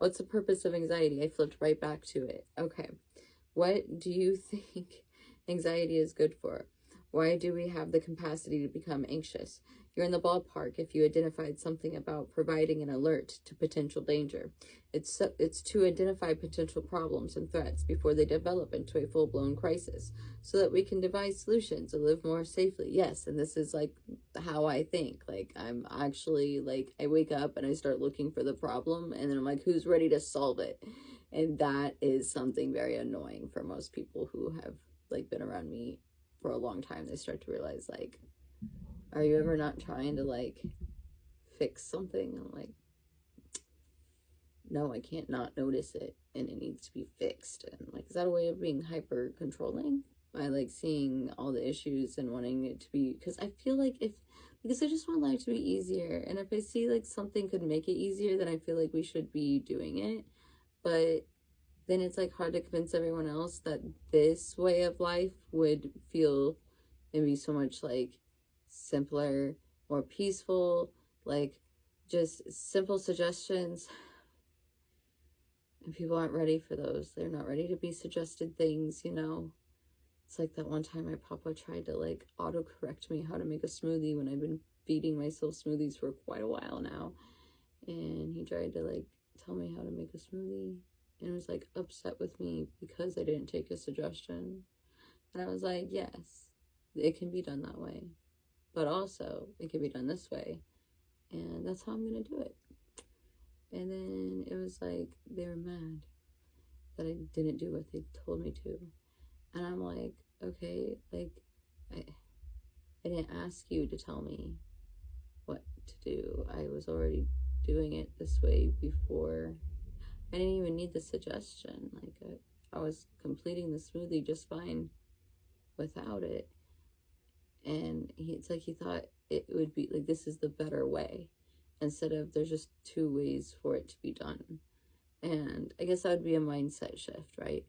What's the purpose of anxiety? I flipped right back to it. Okay. What do you think anxiety is good for? Why do we have the capacity to become anxious? You're in the ballpark if you identified something about providing an alert to potential danger. It's to identify potential problems and threats before they develop into a full-blown crisis so that we can devise solutions to live more safely. Yes, and this is like how I think. Like, I'm actually like, I wake up and I start looking for the problem, and then I'm like, who's ready to solve it? And that is something very annoying for most people who have like been around me for a long time. They start to realize, like, are you ever not trying to like fix something? I'm like, no, I can't not notice it, and it needs to be fixed. And like, is that a way of being hyper controlling? I like seeing all the issues and wanting it to be, because I feel like because I just want life to be easier, and if I see like something could make it easier, then I feel like we should be doing it. But then it's like hard to convince everyone else that this way of life would feel and be so much like simpler, more peaceful, like just simple suggestions. And people aren't ready for those. They're not ready to be suggested things, you know. It's like that one time my papa tried to like autocorrect me how to make a smoothie when I've been feeding myself smoothies for quite a while now. And he tried to like tell me how to make a smoothie and was like upset with me because I didn't take his suggestion. And I was like, yes, it can be done that way, but also it can be done this way, and that's how I'm gonna do it. And then it was like they were mad that I didn't do what they told me to, and I'm like, okay, like I didn't ask you to tell me what to do. I was already doing it this way before. I didn't even need the suggestion. Like I was completing the smoothie just fine without it. And it's like he thought it would be like, this is the better way, instead of there's just two ways for it to be done. And I guess that would be a mindset shift, right?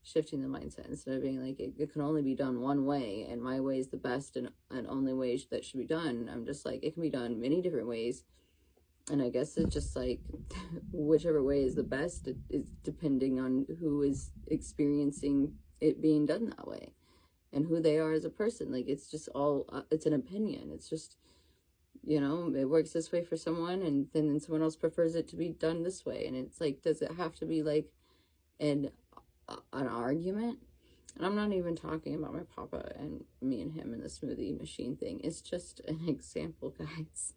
Shifting the mindset instead of being like, it can only be done one way and my way is the best and only way that should be done. I'm just like, it can be done many different ways. And I guess it's just like whichever way is the best is depending on who is experiencing it being done that way and who they are as a person. Like, it's just all, it's an opinion. It's just, you know, it works this way for someone and then someone else prefers it to be done this way. And it's like, does it have to be like an argument? And I'm not even talking about my papa and me and him and the smoothie machine thing. It's just an example, guys.